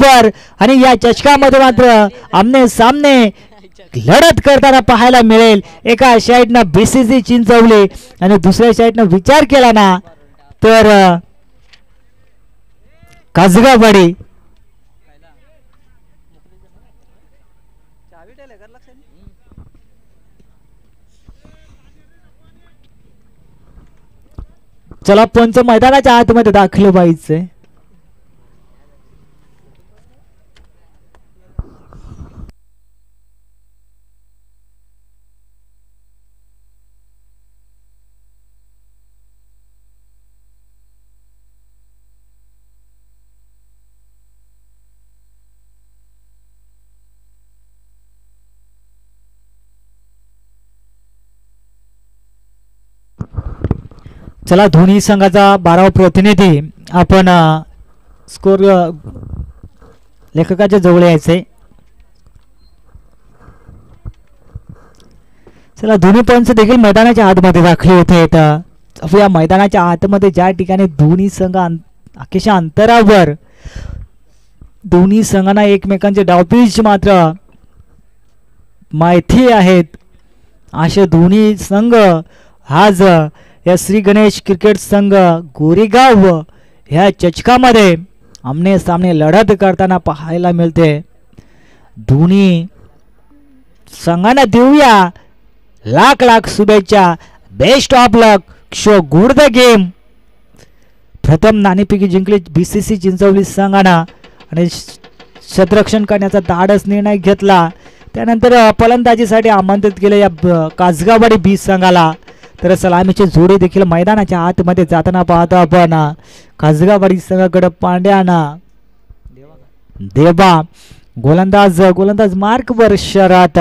Over आणि या चषकामध्ये मात्र आमने सामने लढत करताना पाहायला मिळेल. एका साईडनं बीसीसी चिंचवली आणि दुसऱ्या साईडनं विचार केला ना तर काजगावाडी. चला पंच मैदानाच्या आतमध्ये दाखल व्हायचंय. चला दोन्ही संघाचा 12वा प्रतिनिधी आपण स्कोर लेखकाच्या जवळ यायचे. चला दोन्ही पंच देखील मैदानाच्या आतमध्ये दाखले होते. या मैदानाच्या आतमध्ये ज्या ठिकाणी दोन्ही संघ अखेरच्या अंतरावर दोन्ही संघांना एकमेकांचे डावपीच मात्र माहिती आहेत असे दोन्ही संघ आज या श्री गणेश क्रिकेट संघ गोरेगाव ह्या चषकामध्ये आमने सामने लढत करताना पाहायला मिळते. दोन्ही संघांना देऊया लाख लाख शुभेच्छा. Best of luck. Show good the game. प्रथम नाणेफेकी जिंकली बीसीसी चिंचवली संघानं आणि क्षेत्ररक्षण करण्याचा धाडस निर्णय घेतला. त्यानंतर फलंदाजीसाठी आमंत्रित केले या काजगावाडी बी संघाला. तर सलामीची जोडी देखील मैदानाच्या आतमध्ये जाताना पाहतो आपण. काजगावाडी संघाकडे पांड्याना देवा गोलंदाज मार्कवर शर्यत.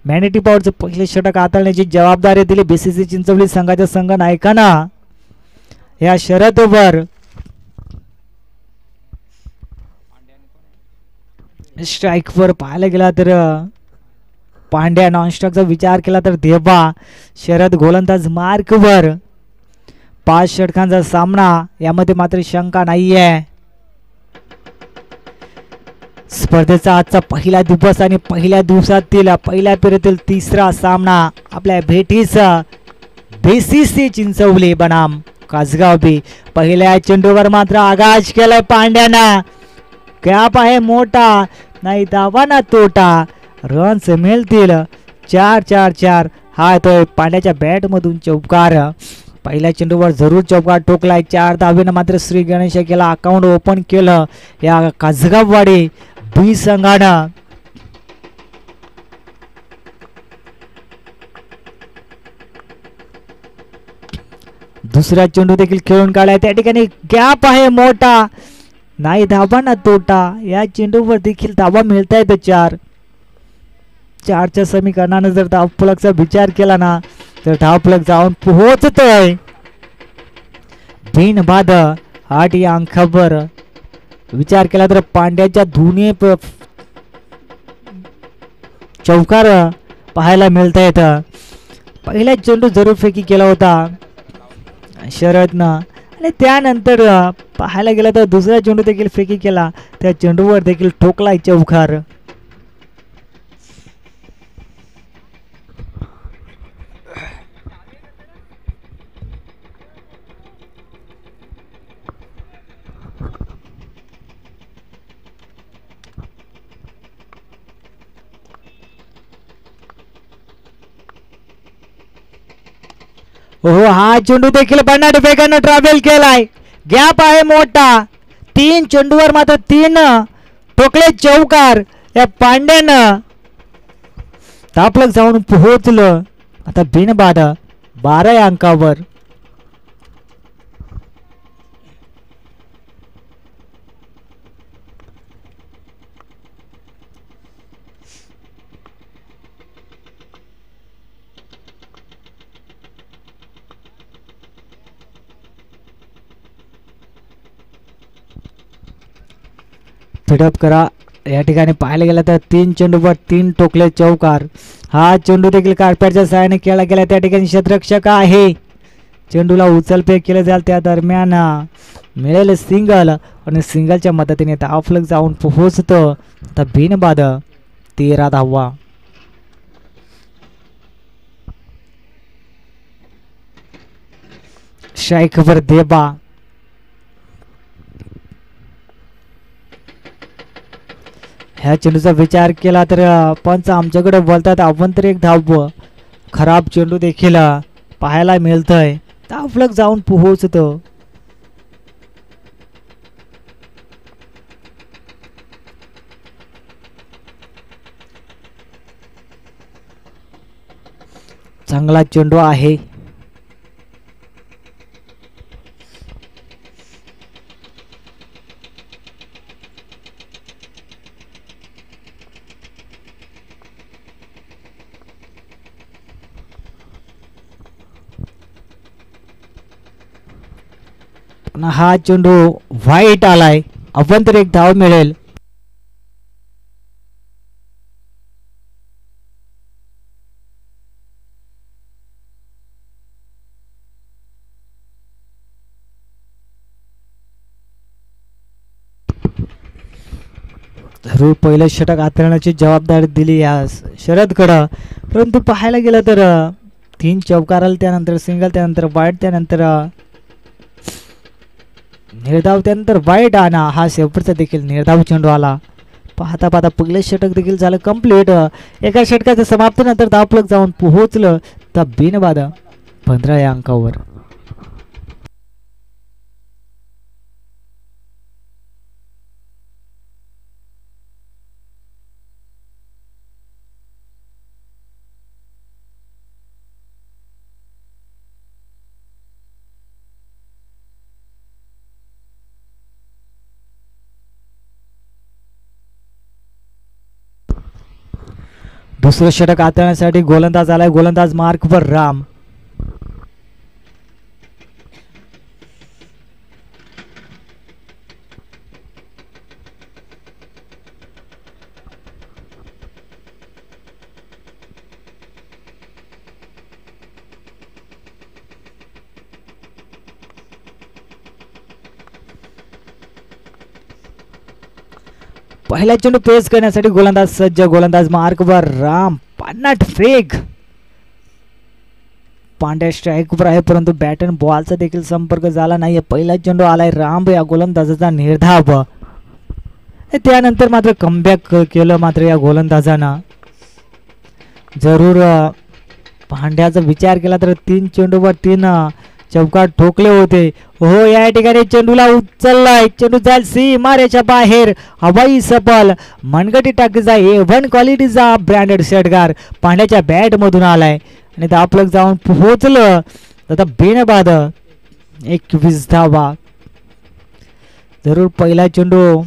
मॅनिटी पॉवरचं पहिले षटक हाताळण्याची जबाबदारी दिली बीसीसी चिंचवली संघाच्या संघ नायकांना. या शर्यतीवर स्ट्राईकवर पाहायला गेला तर पांड्या नॉनस्टॉकचा विचार केला तर देवा शरद गोलंदाज मार्कवर. 5 षटकांचा सामना यामध्ये मात्र शंका नाहीये. स्पर्धेचा आजचा पहिला दिवस आणि पहिल्या दिवसातील पहिल्या फेरीतील तिसरा सामना आपल्या भेटीस बीसीसी चिंचवली बनाम काजगाव बी. पहिल्या चेंडूवर मात्र आगाज केलाय पांड्यानं. गॅप आहे मोठा नाही दावा ना तोटा. रन्स मिळतील 4-4-4. हा तो पांड्याच्या बॅट मधून चौकार. पहिल्या चेंडूवर जरूर चौकार ठोकलाय. 4 धावेनं मात्र श्री गणेश केला अकाउंट ओपन केलं या काजगाववाडी बी संघानं. दुसरा चेंडू देखील खेळून काढलाय. त्या ठिकाणी गॅप आहे मोठा नाही धावा ना तोटा. या चेंडूवर देखील धावा मिळत आहेत 4. 4च्या समीकरणानं जर धावफलकचा विचार केला ना तर धावफलक जाऊन पोहोचतोय बिन बाद 8 या अंकावर. विचार केला तर पांड्याच्या दोन्ही चौकार पाहायला मिळत आहेत. पहिला चेंडू जरूर फेकी केला होता शरदनं आणि त्यानंतर पाहायला गेला तर दुसरा चेंडू देखील फेकी केला. त्या चेंडूवर देखील ठोकलाय चौकार. हो हा चेंडू देखील बन्नाट वेगानं ट्रॅव्हल केलाय. गॅप आहे मोठा. 3 चेंडूवर मात्र 3 ठोकले चौकार. या पांड्यानं तापलक जाऊन पोहोचलं आता बिनबाद 12 या अंकावर. फिडअप करा. या ठिकाणी पाहायला गेलं तर 3 चेंडूवर 3 टोकले चौकार. हा चेंडू देखील कार्पेटच्या सहाय्याने खेळला गेला. त्या ठिकाणी क्षेत्ररक्षक आहे चेंडूला उचलफेक केले जाईल त्या दरम्यान मिळेल सिंगल आणि सिंगलच्या मदतीने धावफलक जाऊन पोहोचतो. आता बिनबाद 13 धावा. स्ट्राईकवर देबा. ह्या चेंडूचा विचार केला तर पंच आमच्याकडे बोलतात आपण तर एक धाव. खराब चेंडू देखील पाहायला मिळतोय. धावफलक जाऊन पोहोचतो. चांगला चेंडू आहे. हा चेंडू वाईट आलाय. आपण तर एक धाव मिळेल. जरूर पहिलं षटक हाताळण्याची जबाबदारी दिली या शरदकडं. परंतु पाहायला गेलं तर 3 चौकार आले, त्यानंतर सिंगल, त्यानंतर वाईट, त्यानंतर निर्धाव, त्यानंतर वाईट आणा. हा शेवटचा देखील निर्धाव चेंडू आला. पाहता पाहता पहिले षटक देखील झालं कंप्लीट. एका षटकाच्या समाप्तीनंतर धावफलक जाऊन पोहोचलं तर बिनबाद 15 या अंकावर. दुसरं षटक हाताळण्यासाठी गोलंदाज आलाय. गोलंदाज मार्कवर राम. पहिला चेंडू पेस करण्यासाठी गोलंदाज सज्ज. गोलंदाज मार्कवर राम. पन्नाट फेक. पांड्या स्ट्राईकवर आहे परंतु बॅट अँड बॉलचा देखील संपर्क झाला नाहीये. पहिला चेंडू आलाय राम या गोलंदाजाचा निर्धाव. त्यानंतर मात्र कमबॅक केलं मात्र या गोलंदाजानं. जरूर पांड्याचा विचार केला तर 3 चेंडूवर 3 चौकार ठोकले होते. हो या ठिकाणी चेंडूला उचललाय. चेंडू जाईल सीमारेच्या बाहेर. हवाई सफल. मनगटी टाकीचा A1 क्वालिटीचा ब्रँडेड षटकार पांड्याच्या बॅट मधून आलाय आणि धावफलक जाऊन पोहोचलं. आता बिनबाद 21 धावा. जरूर पहिला चेंडू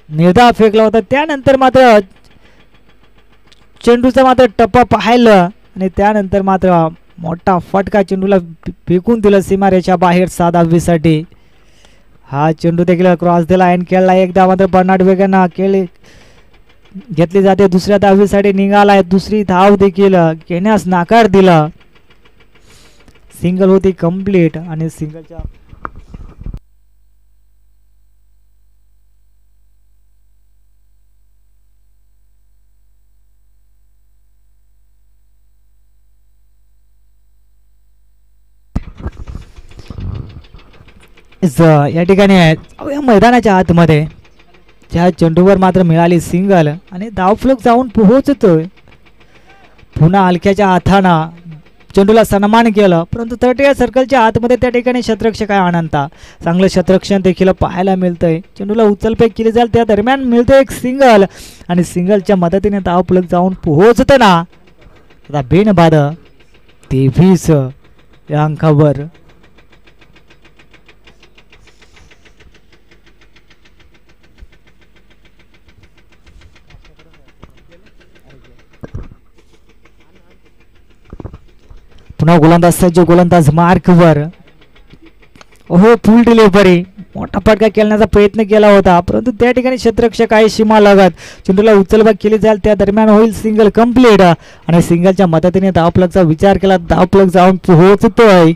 निर्धाव फेकला होता. त्यानंतर मात्र चेंडूचा मात्र टप्पा पाहिलं आणि त्यानंतर मात्र मोठा फटका चेंडूला फेकून दिला सीमारेच्या बाहेर 6 धावेसाठी. हा चेंडू देखील क्रॉस दिला आणि खेळला. एकदा मात्र बर्नाड वेगानं घेतली जाते. दुसऱ्या धावेसाठी निघालाय. दुसरी धाव देखील घेण्यास नाकार दिला. सिंगल होती कंप्लीट आणि सिंगलच्या या ठिकाणी या मैदानाच्या आतमध्ये त्या चेंडूवर मात्र मिळाली सिंगल आणि धावफलक जाऊन पोहोचतोय. पुन्हा हलक्याच्या हातानं चेंडूला सन्मान केलं परंतु 30 सर्कलच्या आतमध्ये त्या ठिकाणी क्षेत्ररक्षक आहे अनंता. चांगलं क्षेत्ररक्षण देखील पाहायला मिळतंय. चेंडूला उचलफेक केली जाईल त्या दरम्यान मिळते एक सिंगल आणि सिंगलच्या मदतीने धावफलक जाऊन पोहोचताना आता बिनबाद 23 या अंकावर. पुन्हा गोलंदाज सज्ज. गोलंदाज मार्कवर. हो फुल डिलिव्हरी. मोठा फटका खेळण्याचा प्रयत्न केला होता परंतु त्या ठिकाणी क्षेत्ररक्षक आहे सीमा लगत. चेंडूला उचलबाग केली जाईल त्या दरम्यान होईल सिंगल कंप्लीट आणि सिंगलच्या मदतीने धावफलकचा विचार केला. धावफलक जाऊन पोहोचतोय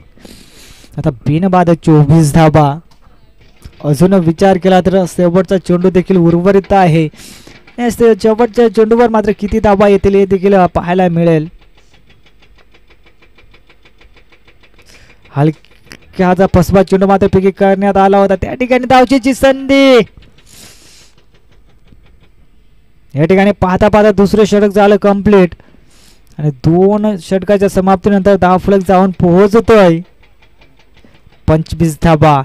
आता बिनबाद 24 धाबा. अजून विचार केला तर शेवटचा चेंडू देखील उर्वरित आहे. शेवटच्या चेंडूवर मात्र किती धाबा येतील हे देखील पाहायला मिळेल. हलक्याचा फसवा चेंडू मात्र पैकी करण्यात आला होता. त्या ठिकाणी धावचीची संधी. या ठिकाणी पाहता पाहता दुसरं षटक झालं कंप्लीट आणि 2 षटकाच्या समाप्तीनंतर धावफलक जाऊन पोहोचतोय 25 धाबा.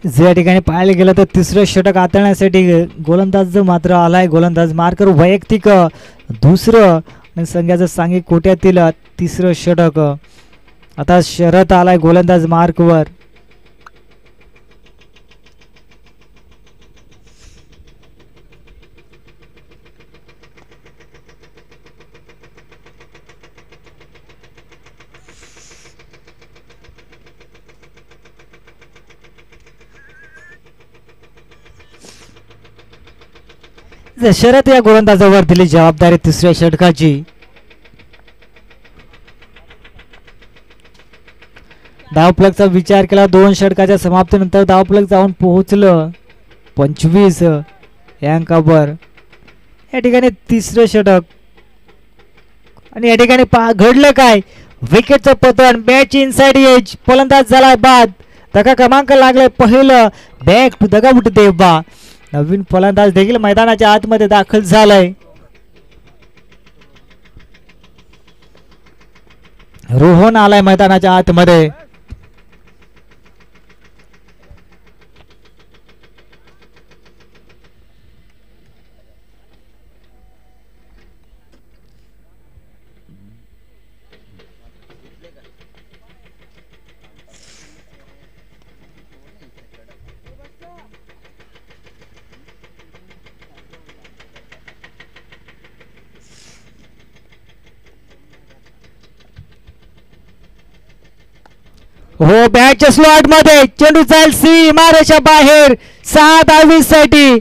ज्या ठिकाणी पाहायला गेलं तर तिसरं षटक हाताळण्यासाठी गोलंदाज मात्र आलाय. गोलंदाज मार्कर वैयक्तिक दुसरं आणि संघाचं सांघिक कोट्यातील तिसरं षटक. आता शरद आलाय गोलंदाज मार्कवर. शरद या गोलंदाजावर दिली जबाबदारी तिसऱ्या षटकाची. धावफलकचा विचार केला 2 षटकाच्या समाप्तीनंतर धावफलक जाऊन पोहोचलं 25 या अंकावर. या ठिकाणी तिसरं षटक आणि या ठिकाणी घडलं काय? विकेटचं पतन. बॅटची इनसाइड एज. फलंदाज झाला बाद. धक्का क्रमांक लागलाय पहिलं. बॅक टू दगावट देवा. नवीन फलंदाज देखील मैदानाच्या आतमध्ये दाखल झालाय. रोहन आलाय मैदानाच्या आतमध्ये. हो बॅटच्या स्लॉट मध्ये चेंडू जाईल सीमारेषा बाहेर 6 धावीसाठी.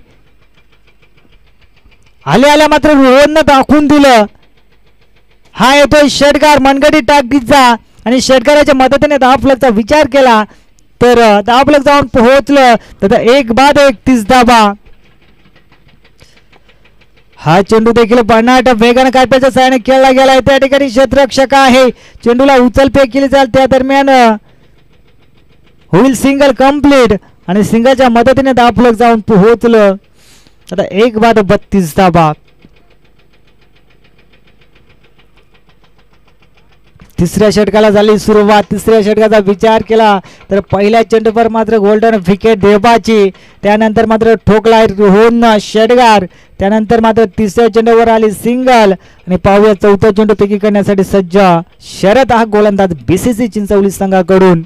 आल्या मात्र रोहननं दाखवून दिलं. हा येतोय षटकार मनगटी टाकीचा आणि षटकाराच्या मदतीने धावफलकचा विचार केला तर धावफलक जाऊन पोहोचलं. तर 1-31 धाबा. हा चेंडू देखील बनाट वेगाने काप्याच्या सहाय्याने खेळला गेलाय. त्या ठिकाणी क्षेत्ररक्षक आहे. चेंडूला उचलफेक केली जाईल. त्या दरम्यान होईल सिंगल कंप्लीट आणि सिंगलच्या मदतीने धावफलक जाऊन पोहोचलं. आता 1-32 धाबा. तिसऱ्या षटकाला झाली सुरुवात. तिसऱ्या षटकाचा विचार केला तर पहिल्या चेंडूवर मात्र गोल्डन विकेट देवाची. त्यानंतर मात्र ठोकलाय रोहन षटकार. त्यानंतर मात्र तिसऱ्या चेंडूवर आली सिंगल आणि पाहूया चौथा चेंडू पैकी करण्यासाठी सज्ज शरद हा गोलंदाज बीसीसी चिंचवली संघाकडून.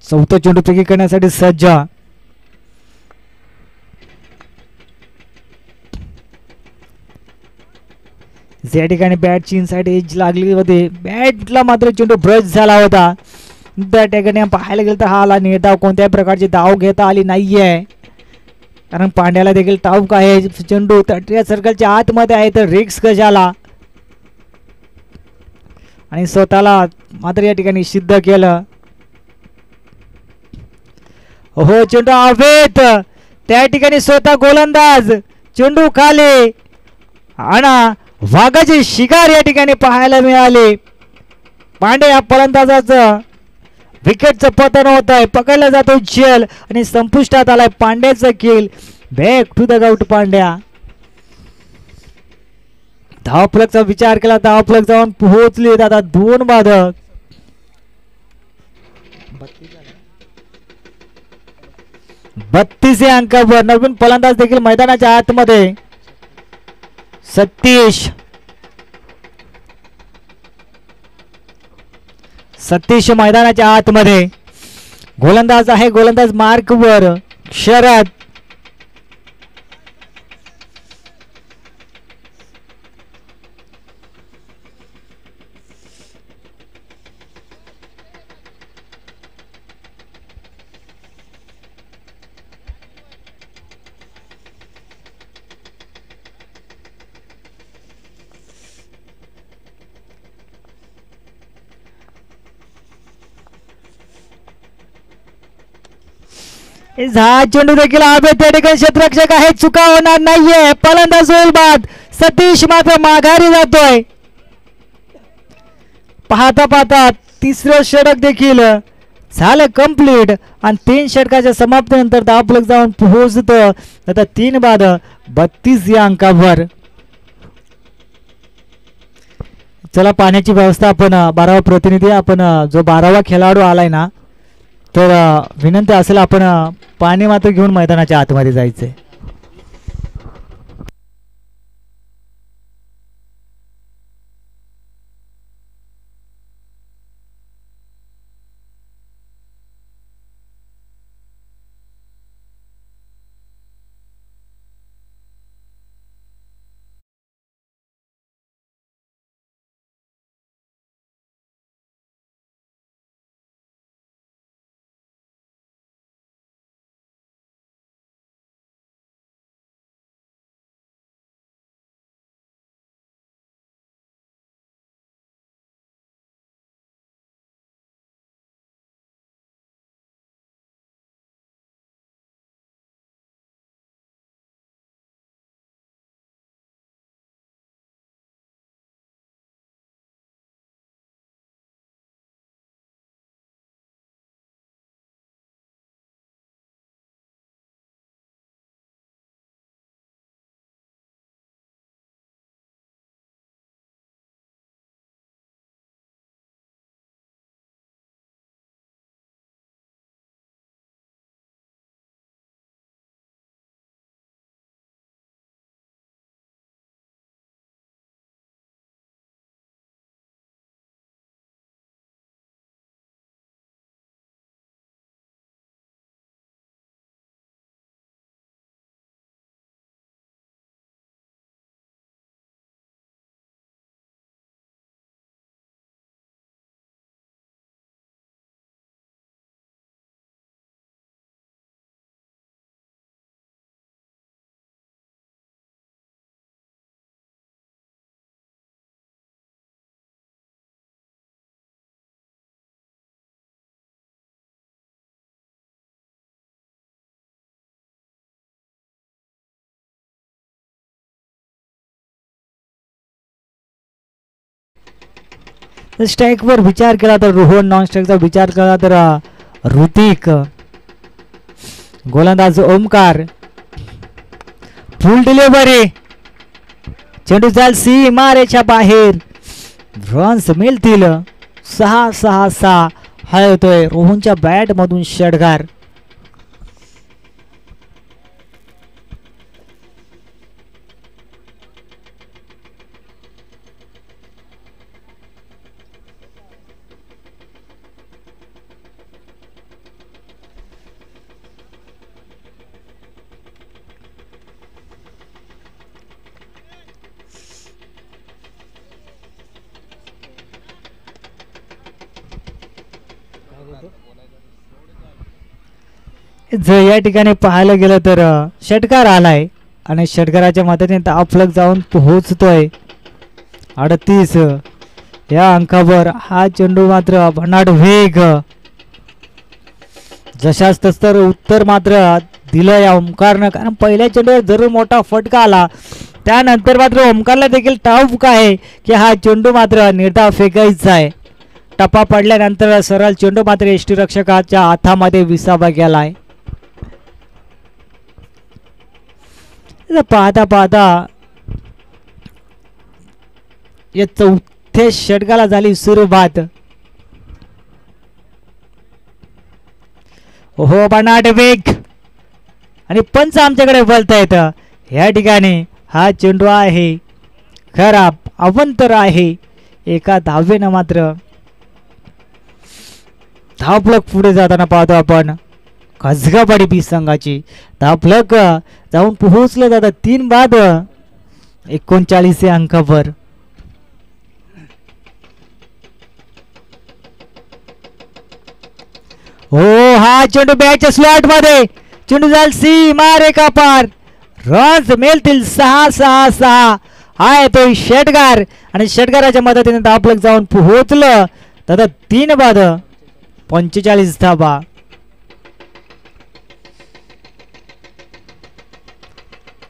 चौथा चेंडू पैकी करण्यासाठी सज्ज. या ठिकाणी बॅटची इनसाइड एज लागली होती. बॅटला मात्र चेंडू ब्रश झाला होता. त्या ठिकाणी पाहायला गेलं तर हा निर्धाव कोणत्याही प्रकारची धाव घेता आली नाहीये कारण पांड्याला देखील ठाऊक आहे चेंडू तटीय सर्कलच्या आतमध्ये आहे तर रिक्स कशाला आणि स्वतःला मात्र या ठिकाणी सिद्ध केलं. हो चेंडू हवेत. त्या ठिकाणी स्वतः गोलंदाज चेंडू खाली आणि वाघाची शिकार या ठिकाणी पाहायला मिळाली. पांडे या फलंदाजाचं विकेटचं पतन होत आहे. पकडला जातो झेल आणि संपुष्टात आलाय पांड्याचं खेळ. Back to the gout Pandya. धावफलकचा विचार केला. धावफलक जाऊन पोहोचली. आता 2 बाद. 32 या अंकावर नवीन फलंदाज देखील मैदानाच्या आतमध्ये. सतीश सतीश मैदानाच्या आतमध्ये गोलंदाज आहे, गोलंदाज मार्कवर शरद. हा चेंडू देखील अभेद त्या ठिकाणी क्षेत्ररक्षक आहे, चुका होणार नाहीये. फलंदाज होईल बाद. सतीश मात्र माघारी जातोय. पाहता पाहता तिसरं षटक देखील झालं कंप्लीट आणि 3 षटकाच्या समाप्तीनंतर धावफलक जाऊन पोहोचतं. आता 3 बाद 32 या अंकावर. चला पाण्याची व्यवस्था आपण 12वा प्रतिनिधी आपण जो 12वा खेळाडू आलाय ना, तर विनंती असेल आपण पाणी मात्र घेऊन मैदानाच्या आतमध्ये जायचंय. स्ट्राइक वर विचार केला तर रोहन, नॉन स्ट्राइकचा विचार केला तर ऋतिक, गोलंदाज ओमकार. फुल डिलिव्हरी, चेंडू जाल सीमारेच्या बाहेर. रन्स मिळतील 6-6-6. हा येतोय रोहनच्या बॅट मधून षटकार. जर या ठिकाणी पाहायला गेलं तर षटकार आलाय आणि षटकाराच्या मदतीने धावफलक जाऊन पोहोचतोय 38 या अंकावर. हा चेंडू मात्र भन्नाट वेग, जशाच तसं उत्तर मात्र दिलं या ओमकारनं. कारण पहिल्या चेंडूवर जरूर मोठा फटका आला, त्यानंतर मात्र ओमकारला देखील ठाऊक आहे की हा चेंडू मात्र निर्धाव फेकायचा आहे. टप्पा पडल्यानंतर सरळ चेंडू मात्र यष्टीरक्षकाच्या हातामध्ये विसावा गेलाय. पाहता पाहता या 4थ्या षटकाला झाली सुरुवात. हो बनाट वेग आणि पंच आमच्याकडे बोलतायत. या ठिकाणी हा चेंडू आहे खराब, अवंतर आहे. एका धावेनं मात्र धावफलक पुढे जाताना पाहतो आपण कसगावाडी बी संघाची धावफलक जाऊन पोहोचले जातात 3 बाद 39 अंकावर. हो हा चेंडू बॅटच्या स्लॉट मध्ये चेंडू जाईल सी मारे का पार रन्स मिळतील 6-6-6. हा येतोय षटकार आणि षटकाराच्या मदतीने धावफलक जाऊन पोहोचलं दादा 3 बाद 45 धावा.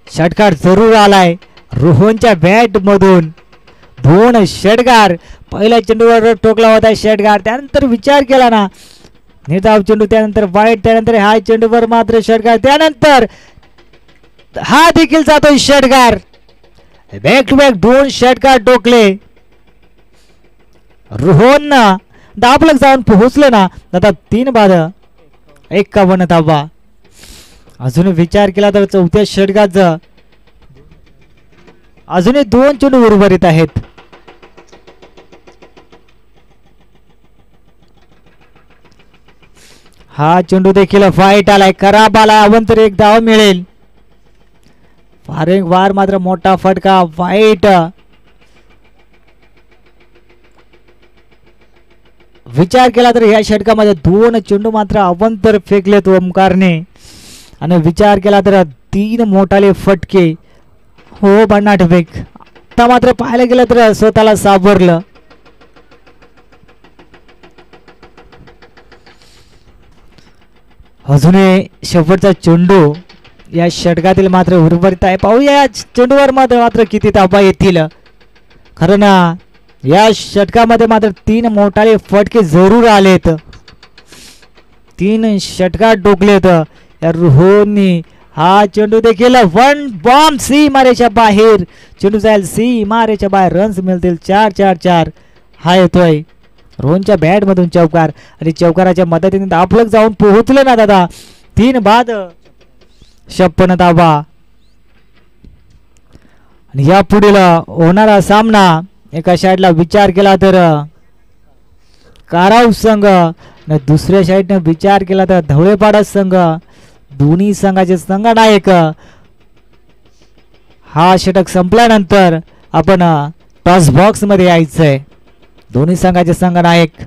षटकार जरूर आलाय रोहनच्या बॅट मधून 2 षटकार. पहिल्या चेंडूवर टोकला होता षटकार त्यानंतर विचार केला ना निर्धाव चेंडू त्यानंतर वाईट त्यानंतर हा चेंडूवर मात्र षटकार त्यानंतर हा देखील जातोय षटकार. बॅक टू बॅक 2 षटकार टोकले रोहन धावफलक जाऊन पोहोचले ना आता 3 बाद 51 धावा. अजून विचार केला तर चौथ्या षटकाचा अजूनही 2 चेंडू उर्वरित आहेत. हा चेंडू देखील फाईट आलाय खराब आलाय अवंतर 1 धाव मिळेल. वारंवार मात्र मोठा फटका वाईट. विचार केला तर या षटकामध्ये 2 चेंडू मात्र अवंतर फेकलेत ओमकारने आणि विचार केला तर 3 मोठाले फटके. हो भन्नाट फेक आता मात्र पाहायला गेलं तर स्वतःला सावरलं. अजूनही शेवटचा चेंडू या षटकातील मात्र उर्वरित आहे. पाहूया या चेंडूवर मात्र किती धावा येतील. खरं ना या षटकामध्ये मात्र 3 मोठाले फटके जरूर आलेत. 3 षटकार टोकलेत या रोहननी. हा चेंडू देखील 1 बॉम्ब सी मारेच्या बाहेर चेंडू जाईल सी मारेच्या बाहेर रन्स मिळतील 4-4-4. हा येतोय रोहनच्या बॅट मधून चौकार आणि चौकाराच्या मदतीने धावफलक जाऊन पोहोचले ना दादा 3 बाद 56 धावा. आणि या पुढील होणारा सामना एका साईडला विचार केला तर काराव संघ आणि दुसऱ्या साईडने विचार केला तर धवळेपाडा संघ. दोन्ही संघाचे संघनायक हा षटक संपल्यानंतर आपण टॉस बॉक्स मध्ये यायचंय. दोन्ही संघाचे संघनायक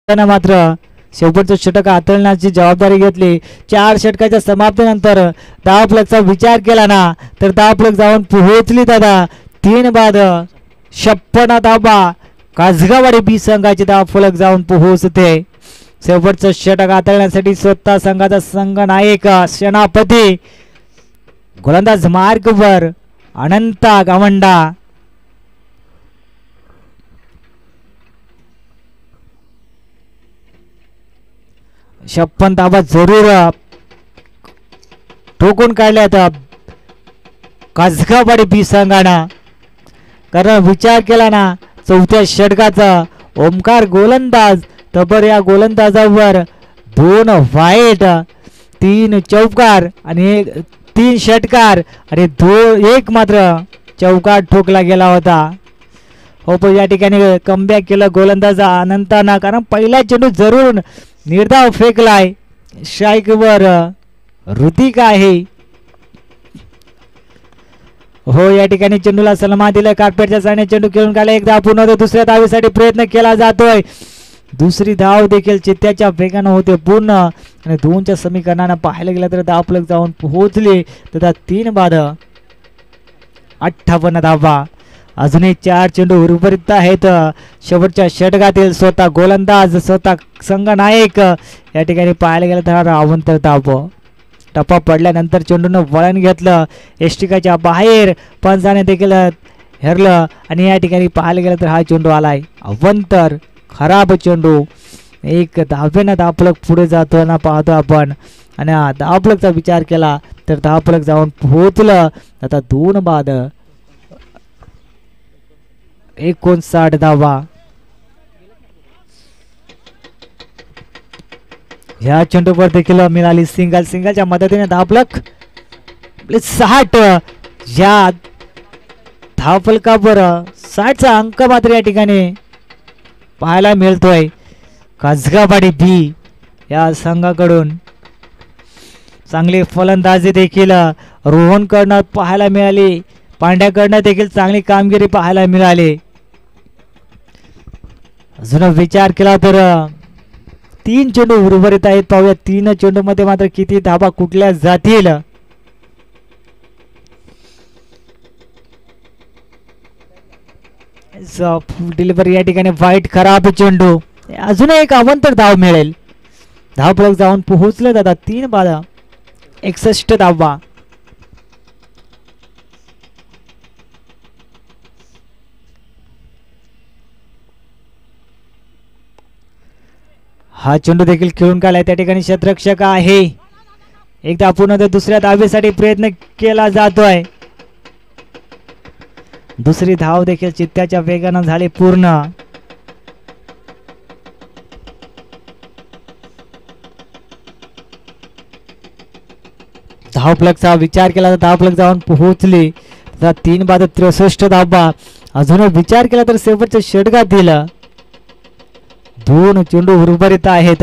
मात्र शेवटचं षटक हाताळण्याची जबाबदारी घेतली. 4 षटकाच्या समाप्तीनंतर धावफलकचा विचार केला ना तर धावफलक जाऊन पोहोचली दादा 3 बाद 56 धावा. कसगावाडी बी संघाचे धावफलक जाऊन पोहोचते. शेवटचं षटक हाताळण्यासाठी स्वतः संघाचा संघनायक सेनापती गोलंदाज मार्गवर अनंता गावंडा. 56 धावा जरूर ठोकून काढल्यात कसगावाडी बी संघानं. कारण विचार केला ना चौथ्या षटकाचा ओमकार गोलंदाज तबर या गोलंदाजावर 2 वाईट 3 चौकार आणि 3 षटकार आणि 1 मात्र चौकार ठोकला गेला होता. हो पण या ठिकाणी कमबॅक केलं गोलंदाज अनंताना कारण पहिला चेंडू जरूर निर्धाव फेकलाय. स्ट्राईकवर ऋतिक आहे. हो या ठिकाणी चेंडूला सन्मान दिला कार्पेटच्या साने चेंडू खेळून काढला. एक धाव पूर्ण होते. दुसऱ्या धावेसाठी प्रयत्न केला जातोय. दुसरी धाव देखील चित्त्याच्या वेगानं होते पूर्ण आणि 2च्या समीकरणानं पाहायला गेलं तर धावफलक जाऊन पोहोचले तर 3 बाद 58 धावा. अजूनही 4 चेंडू उर्वरित आहेत. शेवटच्या षटकातील स्वतः गोलंदाज स्वतः संघनायक या ठिकाणी पाहायला गेलं तर अवंतर धाव. टप्पा पडल्यानंतर चेंडूनं वळण घेतलं एष्टिकाच्या बाहेर पंचाने देखील हेरलं आणि या ठिकाणी पाहायला गेलं तर हा चेंडू आलाय अवंतर. खराब चेंडू. 1 धावेनं धावफलक पुढे जातो ना पाहतो आपण आणि धावफलकचा विचार केला तर धावफलक जाऊन पोहोचलं. आता 2 बाद 59 धावा. ह्या चेंडूवर देखील मिळाली सिंगल. सिंगलच्या मदतीने धावफलक 60. या धावफलकावर 60चा अंक मात्र या ठिकाणी पाहायला मिळतोय. कसगावाडी बी या संघाकडून चांगली फलंदाजी देखील रोहनकडनं पाहायला मिळाली. पांड्याकडनं देखील चांगली कामगिरी पाहायला मिळाली. अजून विचार केला तर 3 चेंडू उर्वरित आहेत. पाहूया 3 चेंडू मध्ये मात्र किती धाबा कुठल्या जातील. डिलिव्हरी या ठिकाणी वाईट खराब चेंडू. अजून एक अवंतर धाव मिळेल. धावफलक जाऊन पोहोचले दादा 3 बाद 61 धावा. हा चेंडू देखील खेळून काढलाय. त्या ठिकाणी क्षेत्ररक्षक आहे. एकदा पुन्हा दुसऱ्या धावेसाठी प्रयत्न केला जातोय. दुसरी धाव देखील चित्त्याच्या वेगानं झाली पूर्ण. धावफलकचा विचार केला तर धावफलक जाऊन पोहोचली. 3 बाद 63 धावा. अजून विचार केला तर शेवटच्या षटकातील 2 चेंडू उर्वरित आहेत.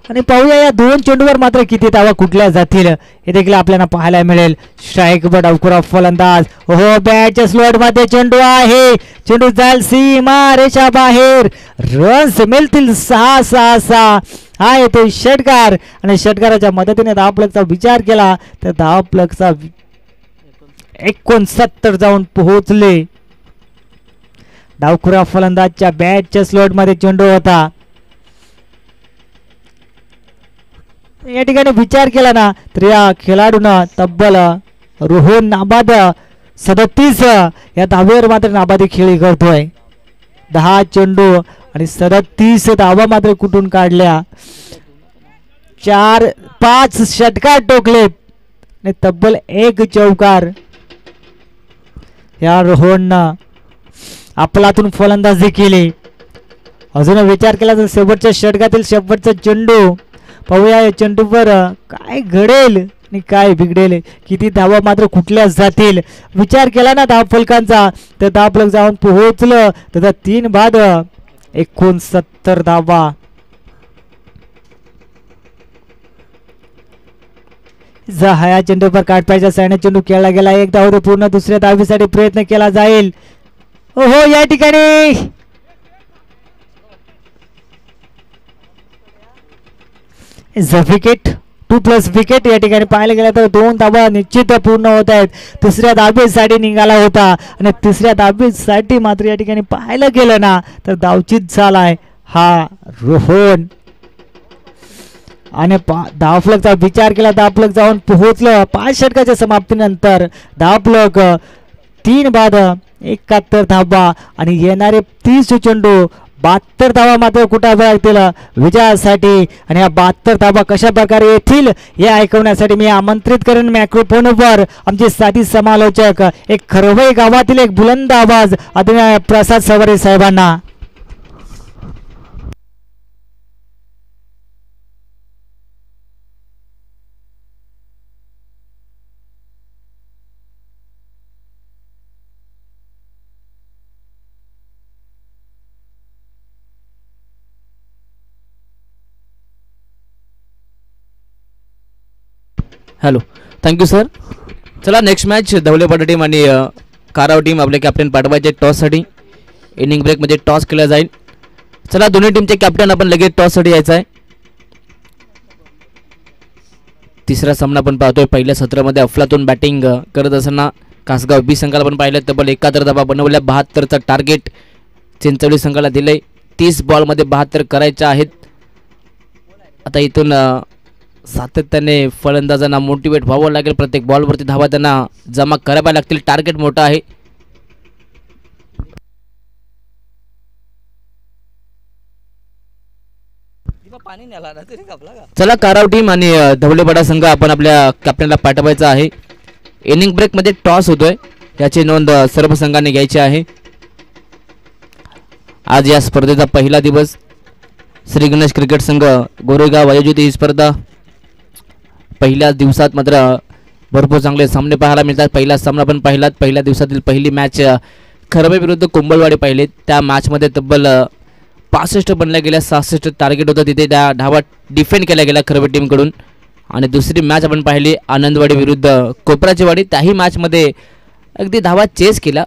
आणि पाहूया या 2 चेंडूवर मात्र किती धावा कुठल्या जातील हे देखील आपल्याला पाहायला मिळेल. स्ट्राईक वर डावखुरा फलंदाज. हो बॅटच्या स्लॉट मध्ये चेंडू आहे. चेंडू जाईल सीमा रेषा बाहेर. रन्स मिळतील 6-6. हा येतो षटकार आणि षटकाराच्या मदतीने धावफलकचा विचार केला तर धावफलकचा 69 जाऊन पोहोचले. डावखुरा फलंदाजच्या बॅटच्या स्लॉट मध्ये चेंडू होता. या ठिकाणी विचार केला ना तर या खेळाडूनं तब्बल रोहन नाबाद 37 या धावेवर मात्र नाबादी खेळी करतोय. 10 चेंडू आणि 37 धावा मात्र कुठून काढल्या. 4-5 षटकार टोकले आणि तब्बल 1 चौकार. या रोहननं आपलातून फलंदाजी केली. अजून विचार केला तर शेवटच्या षटकातील शेवटचा चेंडू. पाहूया या चेंडूवर काय घडेल आणि काय बिघडेल. किती धावा मात्र कुठल्या जातील. विचार केला ना धावफलकांचा तर धावफलक जाऊन पोहोचलं तर 3 बाद 69 धावा. ह्या चेंडूवर काढपायचा सायना चेंडू खेळला गेला. एक धाव होते पूर्ण. दुसऱ्या धावेसाठी प्रयत्न केला जाईल. हो या ठिकाणी विकेट 2+ विकेट या ठिकाणी पाहायला गेला तर 2 धावा निश्चित पूर्ण होत आहेत. तिसऱ्या धावेसाठी निघाला होता आणि तिसऱ्या धावेसाठी मात्र या ठिकाणी पाहायला गेलं ना तर धावचीत झालाय हा रोहन. आणि धावफलकचा विचार केला. धावफलक जाऊन पोहोचलं 5 षटकाच्या समाप्तीनंतर. धावफलक 3 बाद 71 धावा आणि येणारे 30 चेंडू 72 धावा मात्र कुठे लागतील विजयासाठी. आणि या 72 धावा कशा प्रकारे येतील हे ऐकवण्यासाठी मी आमंत्रित करेन मायक्रोफोनवर आमचे साथी समालोचक एक खरवई गावातील एक बुलंद आवाज आदरणीय प्रसाद सवारे साहेबांना. Hello, thank you sir. चला नेक्स्ट मॅच धवलेपाटा टीम आणि काराव टीम आपले कॅप्टन पाठवायचे टॉससाठी. इनिंग ब्रेकमध्ये टॉस केला जाईल. चला दोन्ही टीमचे कॅप्टन आपण लगेच टॉससाठी यायचं आहे. तिसरा सामना आपण पाहतोय. पहिल्या सत्रामध्ये अफलातून बॅटिंग करत असताना कासगाव बी संघाला पण पाहिलं तब्बल 71 धावा बनवल्या. 72चं टार्गेट चिंचवली संघाला दिलंय. 30 बॉलमध्ये 72 करायच्या आहेत. आता इथून सातत्याने फलंदाजांना मोटिवेट व्हावं लागेल. प्रत्येक बॉलवरती धावा त्यांना जमा कराव्या लागतील. टार्गेट मोठं आहे. चला काराव टीम आणि धवलेपाडा संघ आपण आपल्या कॅप्टनला पाठवायचा आहे. इनिंग ब्रेक मध्ये टॉस होतोय याची नोंद सर्व संघांनी घ्यायची आहे. आज या स्पर्धेचा पहिला दिवस. श्री गणेश क्रिकेट संघ गोरेगाव आयोजित ही स्पर्धा. पहिल्याच दिवसात मात्र भरपूर चांगले सामने पाहायला मिळतात. पहिला सामना पण पाहिलात. पहिल्या दिवसातील पहिली मॅच खरबे विरुद्ध कुंभलवाडी पाहिले. त्या मॅचमध्ये तब्बल 65 बनल्या गेल्या. 66 टार्गेट होतं तिथे. त्या धावा डिफेंड केल्या गेल्या खरबे टीमकडून. आणि दुसरी मॅच आपण पाहिली आनंदवाडी विरुद्ध कोपराचीवाडी. त्याही मॅचमध्ये अगदी धावा चेस केला.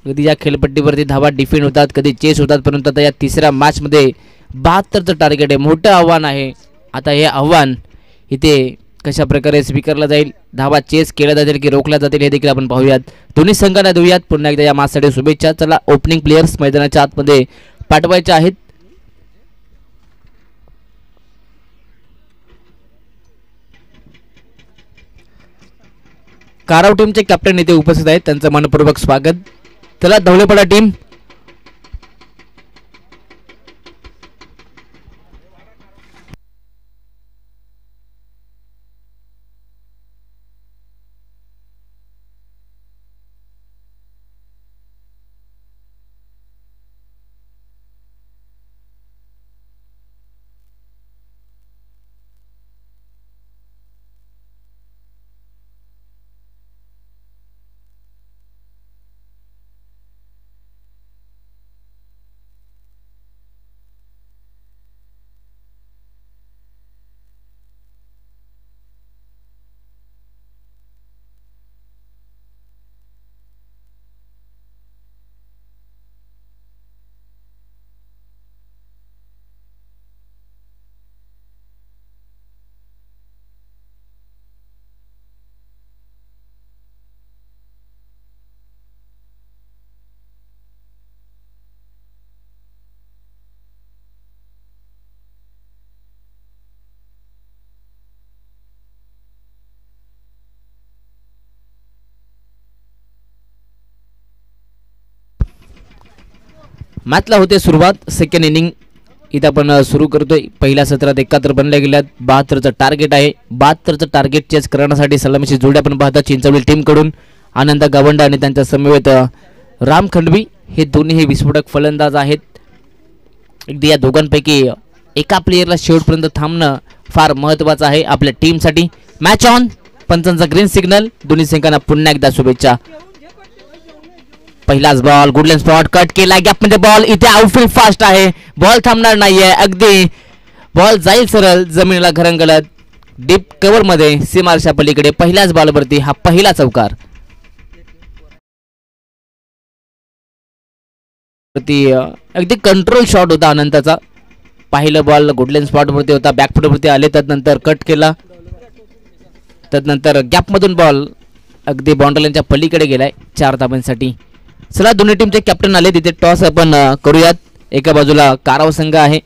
कधी या खेळपट्टीवरती धावा डिफेंड होतात, कधी चेस होतात. परंतु आता या तिसऱ्या मॅचमध्ये 72चं टार्गेट आहे. मोठं आव्हान आहे. आता हे आव्हान इथे कशा प्रकारे स्वीकारला जाईल, धावा चेस केल्या जातील की रोखल्या जातील हे देखील आपण पाहूयात. दोन्ही संघांना देऊयात पुन्हा एकदा या मॅचसाठी शुभेच्छा. चला ओपनिंग प्लेयर्स मैदानाच्या आतमध्ये पाठवायचे आहेत. काराव टीमचे कॅप्टन इथे उपस्थित आहेत, त्यांचं मनपूर्वक स्वागत. चला धवलेपाडा टीम मॅचला होते सुरुवात. सेकंड इनिंग इथं आपण सुरू करतोय. पहिल्या सत्रात 71 बनल्या गेल्यात. 72चं टार्गेट आहे. 72चं टार्गेट चेस करण्यासाठी सलामीची जोडी आपण पाहता चिंचवली टीमकडून. आनंद गावंडा आणि त्यांच्या समवेत राम खंडवी हे दोन्ही विस्फोटक फलंदाज आहेत. अगदी या दोघांपैकी एका प्लेयरला शेवटपर्यंत थांबणं फार महत्त्वाचं आहे आपल्या टीमसाठी. Match on. पंचांचा ग्रीन सिग्नल. दोन्ही संघांना पुन्हा एकदा शुभेच्छा. पहिलाच बॉल गुडलँड स्पॉट कट केला. गॅपमध्ये बॉल. इथे आउटफील्ड फास्ट आहे. बॉल थांबणार नाहीये. अगदी बॉल जाईल सरळ जमिनीला घरंगलत डीप कव्हर मध्ये सीमारेषा पलीकडे. पहिल्याच बॉलवरती हा पहिला चौकार. अगदी कंट्रोल शॉट होता अनंताचा. पहिला बॉल गुडलँड स्पॉट वरती होता. बॅकफुट वरती आले. त्यानंतर कट केला. त्यानंतर गॅप मधून बॉल अगदी बाउंड्रीच्या पलीकडे गेलाय 4 धावांसाठी. चला दोन्ही टीमचे कॅप्टन आले. तिथे टॉस आपण करूयात. एका बाजूला काराव संघ आहे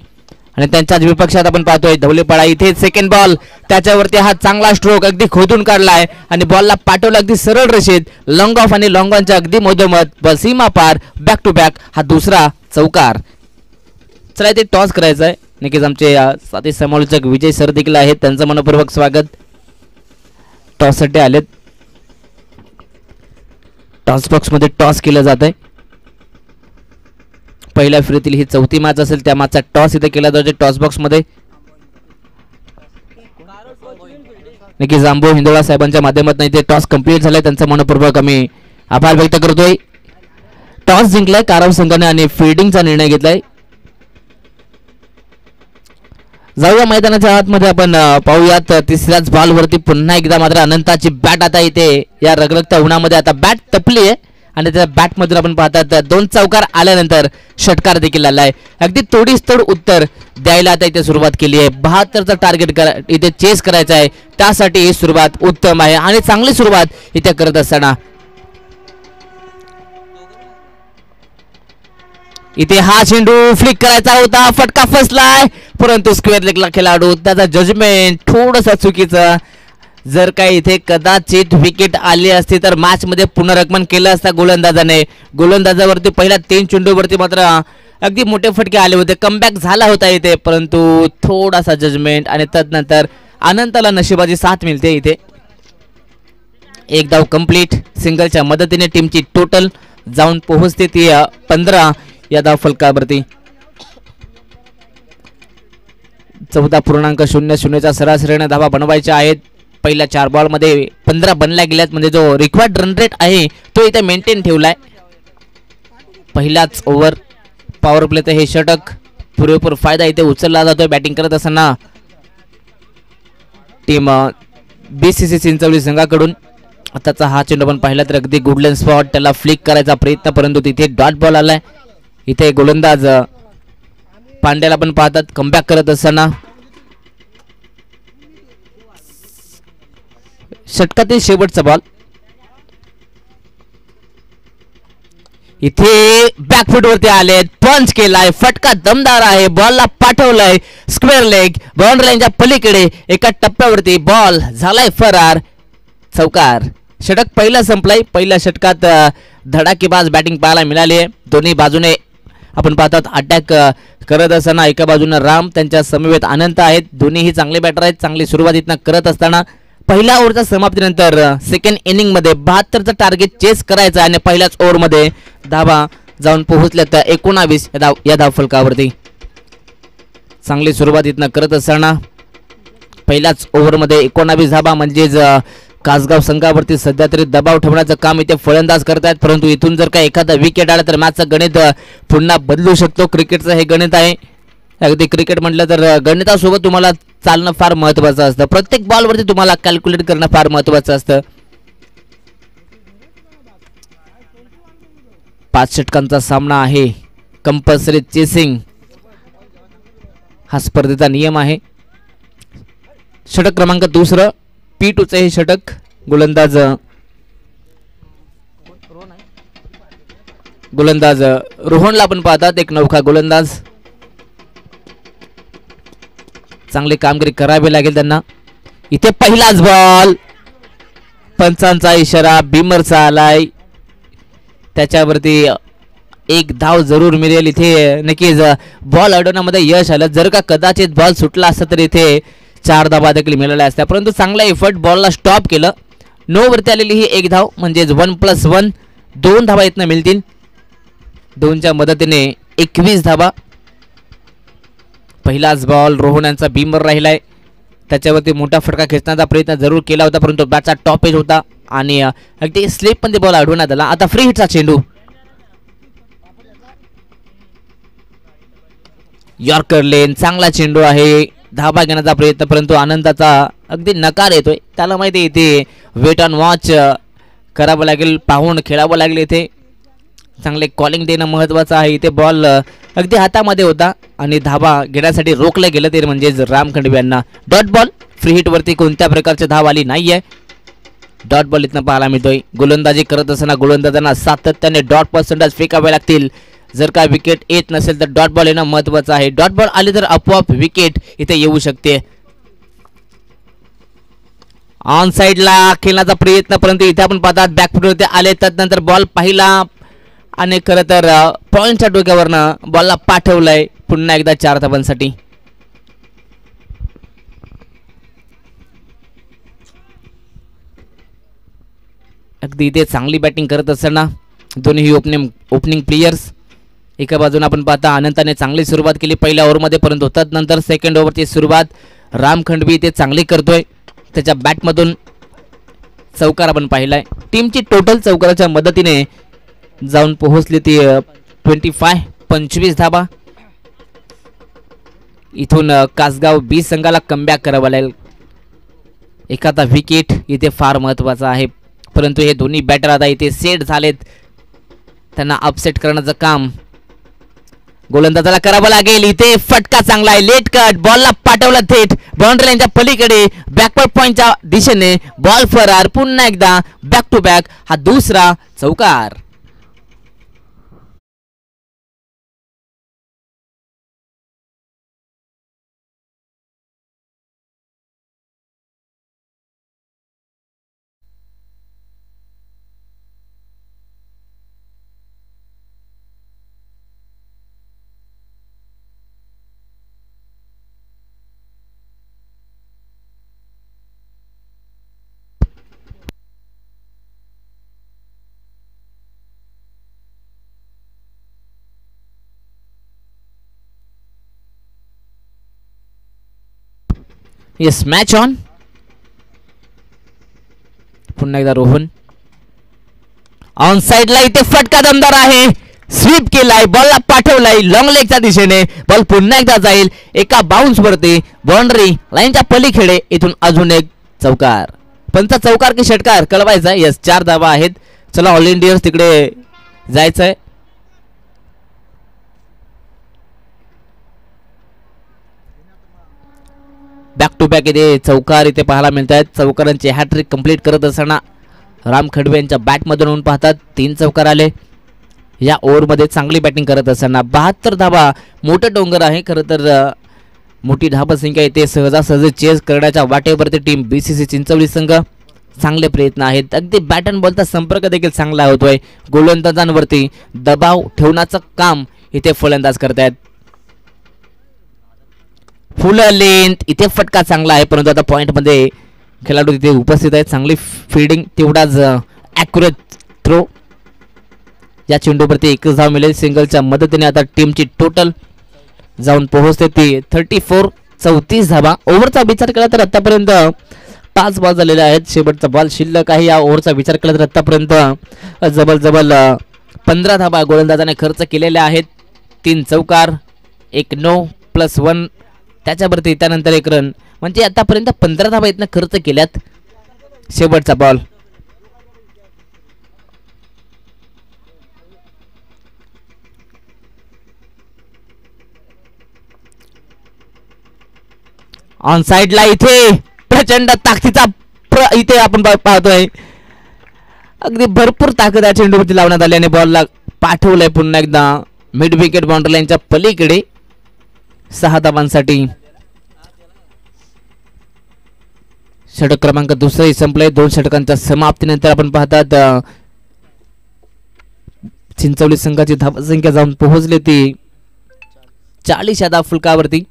आणि त्यांच्याच विपक्षात आपण पाहतोय धवलेपाडा. इथे सेकंड बॉल. त्याच्यावरती हा चांगला स्ट्रोक अगदी खोदून काढलाय आणि बॉलला पाठवला अगदी सरळ रेषेत. लॉंग ऑफ आणि लॉंग ऑनच्या अगदी मधोमध बॉल सीमा पार. बॅक टू बॅक हा दुसरा चौकार. चला इथे टॉस करायचा आहे. नक्कीच आमचे साथी समालोचक विजय सर देखील आहेत, त्यांचं मनपूर्वक स्वागत. टॉससाठी आलेत. टॉस बॉक्स मध्ये टॉस केलं जात आहे. पहिल्या फेरीतील ही चौथी मॅच असेल. त्या मॅचचा टॉस इथे केला जातो टॉस बॉक्स मध्ये. नक्की जांबो हिंदोळा साहेबांच्या माध्यमातून इथे टॉस कंप्लीट झालाय. त्यांचा मनपूर्वक आम्ही आभार व्यक्त करतोय. टॉस जिंकलाय काराव संघाने आणि फिल्डिंगचा निर्णय घेतलाय. जाऊया मैदानाच्या आतमध्ये आपण पाहूयात. तिसऱ्याच बॉल वरती पुन्हा एकदा मात्र अनंताची बॅट आता इथे या रगरगत्या उन्हामध्ये आता बॅट तपली आहे आणि त्या बॅट मधून आपण पाहतात 2 चौकार आल्यानंतर षटकार देखील आलाय. अगदी तोडीस तोड उत्तर द्यायला आता इथे सुरुवात केली आहे. 72चं टार्गेट इथे चेस करायचं आहे. त्यासाठी ही सुरुवात उत्तम आहे आणि चांगली सुरुवात इथे करत असताना इथे हा चेंडू फ्लिक करायचा होता. फटका फसलाय परंतु स्क्वेअर लेगला खेळाडू त्याचा जजमेंट थोडंसं चुकीचं. जर काही इथे कदाचित विकेट आली असती तर मॅच मध्ये पुनरागमन केलं असतं गोलंदाजाने. गोलंदाजावरती पहिल्या 3 चेंडूवरती मात्र अगदी मोठे फटके आले होते, कमबॅक झाला होता इथे, परंतु थोडासा जजमेंट आणि तदनंतर अनंताला नशिबाची साथ मिळते इथे. एक धाव कंप्लीट सिंगलच्या मदतीने टीमची टोटल जाऊन पोहोचते ती 15 या धाव फलकावरती. 14.00च्या सरासरीने धावा बनवायच्या आहेत. पहिल्या 4 बॉलमध्ये 15 बनल्या गेल्यात, म्हणजे जो रिक्वायर्ड रन रेट आहे तो इथे मेंटेन ठेवलाय. पहिल्याच ओव्हर पॉवर प्ले तर हे षटक पुरेपूर फायदा इथे उचलला जातोय बॅटिंग करत असताना टीम BCC चिंचवली संघाकडून. आताचा हा चेंडू पण पाहिला तर अगदी गुडलँड स्पॉट, त्याला फ्लिक करायचा प्रयत्न, परंतु तिथे डॉट बॉल आलाय. इथे गोलंदाज पांड्याला पण पाहतात कमबॅक करत असताना. षटकातील शेवटचा बॉल इथे बॅकफुट वरती आले, पंच केलाय, फटका दमदार आहे, बॉलला पाठवलाय स्क्वेअर लेग, बाउंड्री लाईनच्या पलीकडे एका टप्प्यावरती बॉल झालाय फरार, चौकार. षटक पहिला संपलाय. पहिल्या षटकात धडाकेबाज बॅटिंग पाहायला मिळाली आहे. दोन्ही बाजूने आपण पाहतात अटॅक करत असताना एका बाजूने राम, त्यांच्या समवेत अनंत आहेत. दोन्हीही चांगले बॅटर आहेत. चांगली सुरुवात इथनं करत असताना पहिल्या ओव्हरच्या समाप्तीनंतर सेकंड इनिंगमध्ये 72चं टार्गेट चेस करायचं आणि पहिल्याच ओव्हरमध्ये धावा जाऊन पोहोचल्या तर 19 या धाव फलकावरती. चांगली सुरुवात इथनं करत असताना पहिल्याच ओव्हरमध्ये 19 धावा, म्हणजेच कासगाव संघावरती सध्या तरी दबाव ठेवण्याचं काम इथे फलंदाज करत आहेत. परंतु इथून जर का एखादा विकेट आला तर मॅचचं गणित पुन्हा बदलू शकतो. क्रिकेटचं हे गणित आहे. अगदी क्रिकेट म्हटलं तर गणितासोबत तुम्हाला चालणं फार महत्त्वाचं असतं. प्रत्येक बॉलवरती तुम्हाला कॅल्क्युलेट करणं फार महत्त्वाचं असतं. 5 षटकांचा सामना आहे. कंपल्सरी चेसिंग हा स्पर्धेचा नियम आहे. षटक क्रमांक 2 P2चे हे षटक. गोलंदाज रोहनला आपण पाहतात, एक नौका गोलंदाज. चांगली कामगिरी करावी लागेल त्यांना. इथे पहिलाच बॉल, पंचांचा इशारा बीमरचा आलाय, त्याच्यावरती एक धाव जरूर मिळेल. इथे नक्कीच बॉल अडवण्यामध्ये यश आलं. जर का कदाचित बॉल सुटला असता तर इथे 4 धावा देखील मिळाल्या असत्या, परंतु चांगला एफर्ट, बॉलला स्टॉप केलं. 9 वरती आलेली ही एक धाव, म्हणजेच 1+1 2 धावा इथनं मिळतील. 2च्या मदतीने 21 धावा. पहिलाच बॉल रोहन यांचा बीमर राहिलाय, त्याच्यावरती मोठा फटका खेचण्याचा प्रयत्न जरूर केला होता, परंतु बॅटचा टॉप एज होता आणि अगदी स्लिप मध्ये बॉल अडवण्यात आला. आता फ्री हिटचा चेंडू, यॉर्कर लेन, चांगला चेंडू आहे, धाबा घेण्याचा प्रयत्न, परंतु आनंदाचा अगदी नकार येतोय. त्याला माहिती इथे वेट ऑन वॉच करावं लागेल, पाहून खेळावं लागेल. इथे चांगले कॉलिंग देणं महत्त्वाचं आहे. इथे बॉल अगदी हातामध्ये होता आणि धाबा घेण्यासाठी रोखलं गेलं ते म्हणजेच राम खंडवे यांना. डॉट बॉल, फ्री हिटवरती कोणत्या प्रकारची धाव आली नाहीये. डॉट बॉल इथनं पाहायला मिळतोय. गोलंदाजी करत असताना गोलंदाजांना सातत्याने डॉट पर्सेंटेज फेकावे लागतील. जर का विकेट येत नसेल तर डॉट बॉल येणं महत्त्वाचं आहे. डॉट बॉल आले तर आपोआप विकेट इथे येऊ शकते. ऑन साइडला खेळण्याचा प्रयत्न, परंतु इथे आपण पाहतात बॅकफुटवरती आले, त्यानंतर बॉल पाहिला आणि खरं तर पॉईंटच्या डोक्यावरनं बॉलला पाठवलंय पुन्हा एकदा 4 धावांसाठी. अगदी इथे चांगली बॅटिंग करत असताना दोन्ही ओपनिंग प्लेयर्स. एका बाजूने आपण पाहता अनंताने चांगली सुरुवात केली पहिल्या ओव्हरमध्ये, परंतु त्यानंतर सेकंड ओव्हरची सुरुवात राम खंडवी इथे चांगली करतोय. त्याच्या बॅटमधून चौकार आपण पाहिलाय. टीमची टोटल चौकाराच्या मदतीने जाऊन पोहोचली ती 25 धाबा. इथून कासगाव बी संघाला कमबॅक करावं लागेल. एखादा विकेट इथे फार महत्त्वाचा आहे, परंतु हे दोन्ही बॅटर आता इथे सेट झालेत. त्यांना अपसेट करण्याचं काम गोलंदाजाला करावं लागेल. इथे फटका चांगला आहे, लेट कट, बॉलला पाठवला थेट बाउंड्री लाईनच्या पलीकडे, बॅकवर्ड पॉइंटच्या दिशेने बॉल फरार. पुन्हा एकदा बॅक टू बॅक हा दुसरा चौकार. Yes match on. पुन्हा एकदा रोहन ऑन साइडला. इथे फटका दमदार आहे. स्वीप केलाय, बॉलला पाठवलाय लॉंग लेगच्या दिशेने. बॉल पुन्हा एकदा जाईल एका बाउन्स वरती बाउंड्री लाईनच्या पलीकडे. इथून अजून एक चौकार. पंचा चौकार की षटकार कळवायचा. यस 4 धावा आहेत. चला ऑल इंडियन्स तिकडे जायचंय. बॅक टू बॅक इथे चौकार इथे पाहायला मिळत आहेत. चौकारांची हॅट्रिक कंप्लीट करत असताना राम खडवे यांच्या बॅटमधून होऊन पाहतात 3 चौकार आले. या ओव्हरमध्ये चांगली बॅटिंग करत असताना 72 धावा मोठं डोंगर आहे. खरं तर मोठी धावसंख्या इथे सहजासहजी चेस करण्याच्या वाटेवरती टीम BCC चिंचवली संघ. चांगले प्रयत्न आहेत. अगदी बॅट अँड बॉलचा संपर्क देखील चांगला होतोय. गोलंदाजांवरती दबाव ठेवण्याचं काम इथे फलंदाज करतायत. फुल लेंथ इथे फटका चांगला आहे, परंतु आता पॉइंटमध्ये खेळाडू तिथे उपस्थित आहेत. चांगली फील्डिंग तेवढाच ॲक्युरेट थ्रो. या चेंडूवरती एकच धाव मिळेल सिंगलच्या मदतीने. आता टीमची टोटल जाऊन पोहोचते ती 34 धावा. ओव्हरचा विचार केला तर आतापर्यंत 5 बॉल झालेले आहेत. शेवटचा बॉल शिल्लक आहे. या ओव्हरचा विचार केला तर आतापर्यंत जवळ 15 धावा गोलंदाजाने खर्च केलेल्या आहेत. 3 चौकार, 1 नो प्लस 1 त्याच्यावरती त्यानंतर 1 रन, म्हणजे आतापर्यंत 15 धावा इथनं खर्च केल्यात. शेवटचा बॉल ऑन साइडला. इथे प्रचंड ताकदीचा इथे आपण पाहतोय. अगदी भरपूर ताकद या चेंडूवरती लावण्यात आली आणि बॉलला पाठवलंय पुन्हा एकदा मिड विकेट बाउंड्री लाईनच्या पलीकडे. 6 धावांसाठी षटक क्रमांक 2 संपलंय. 2 षटकांच्या समाप्तीनंतर आपण पाहतात चिंचवली संघाची धावसंख्या जाऊन पोहोचली ती 40 या धावफलकावरती.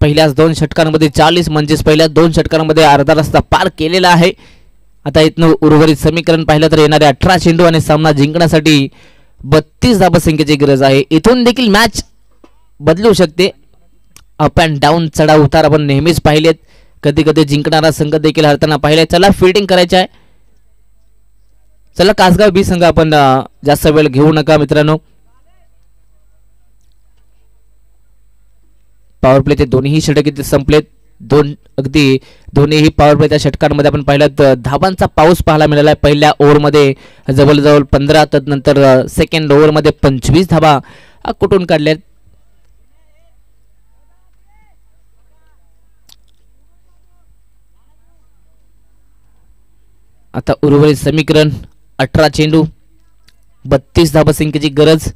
पहिल्याच 2 षटकांमध्ये 40 म्हणजेच पहिल्या 2 षटकांमध्ये अर्धा रस्ता पार केलेला आहे. आता इथनं उर्वरित समीकरण पाहिलं तर येणारे 18 चेंडू आणि सामना जिंकण्यासाठी 32 धावसंख्येची गरज आहे. इथून देखील मॅच बदलू शकते. अप अँड डाऊन चढाव उतार आपण नेहमीच पाहिलेत. कधी कधी जिंकणारा संघ देखील हरताना पाहिले. चला फिल्डिंग करायची आहे. चला कासगाव B संघ आपण जास्त वेळ घेऊ नका मित्रांनो. पॉवर प्लेचे दोन्ही षटक इथे संपलेत. दोन्ही पॉवर प्लेच्या षटकांमध्ये आपण पाहिलं तर धावांचा पाऊस पाहायला मिळाला आहे. पहिल्या ओव्हरमध्ये जवळजवळ 15, त्यानंतर सेकंड ओव्हरमध्ये 25 धावा कुठून काढल्यात. आता उर्वरित समीकरण 18 चेंडू 32 धावसंख्येची गरज.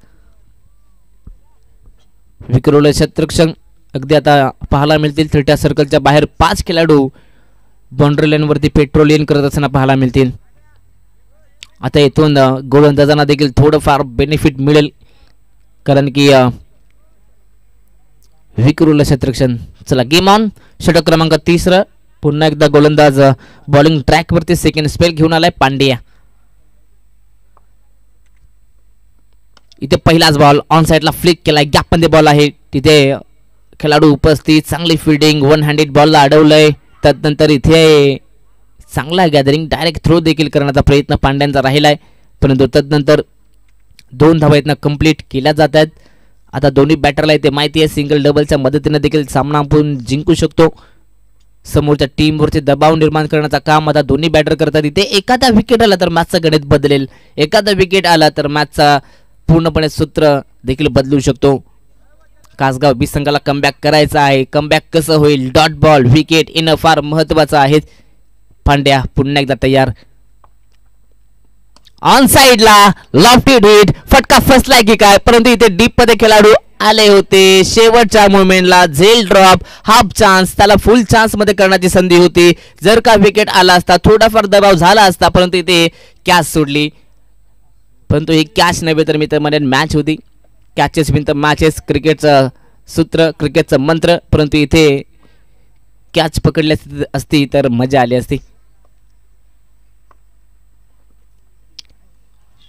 विक्रमले क्षेत्ररक्षण अगदी आता पाहायला मिळतील. 30 सर्कलच्या बाहेर 5 खेळाडू बाउंड्री लाईनवरती पेट्रोलिंग करत असताना पाहायला मिळतील. आता इथून गोलंदाजांना देखील थोडंफार बेनिफिट मिळेल, कारण की विक्रमले क्षेत्ररक्षण. चला गेम ऑन. षटक क्रमांक 3 पुन्हा एकदा गोलंदाज बॉलिंग ट्रॅकवरती सेकंड स्पेल घेऊन आलाय पांड्या. इथे पहिलाच बॉल ऑन साइडला फ्लिक केलाय. गॅपमध्ये बॉल आहे. तिथे खेळाडू उपस्थित. चांगली फिल्डिंग. 1 हँडेड बॉलला अडवलंय. त्यानंतर इथे चांगला गॅदरिंग डायरेक्ट थ्रो देखील करण्याचा प्रयत्न पांड्यांचा राहिलाय, परंतु तदनंतर 2 धावा इथनं कंप्लीट केल्या जात आहेत. आता दोन्ही बॅटरला इथे माहिती आहे सिंगल डबलच्या मदतीने देखील सामना आपण जिंकू शकतो. समोरच्या टीमवरती दबाव निर्माण करण्याचं काम आता दोन्ही बॅटर करतात. इथे एखादा विकेट आला तर मॅचचं गणित बदलेल. एखादा विकेट आला तर मॅचचा पूर्णपणे सूत्र देखील बदलू शकतो. कासगाव B संघाला कमबॅक करायचा आहे. कमबॅक कसं होईल? डॉट बॉल, विकेट येणं फार महत्वाचं आहे. पांड्या पुन्हा एकदा तयार. ऑन साइडला लॉफ्टेड हिट. फटका फसलाय की काय, परंतु इथे डीप मध्ये खेळाडू आले होते. शेवटच्या मोमेंटला झेल ड्रॉप, हाफ चान्स, त्याला फुल चान्स मध्ये करण्याची संधी होती. जर का विकेट आला असता थोडाफार दबाव झाला असता, परंतु इथे कॅच सोडली. परंतु ही कॅच नव्हे तर मी तर म्हणेन मॅच होती. कॅचेस विन तर मॅचेस, क्रिकेटचं सूत्र, क्रिकेटचं मंत्र. परंतु इथे कॅच पकडली असती तर मजा आली असती.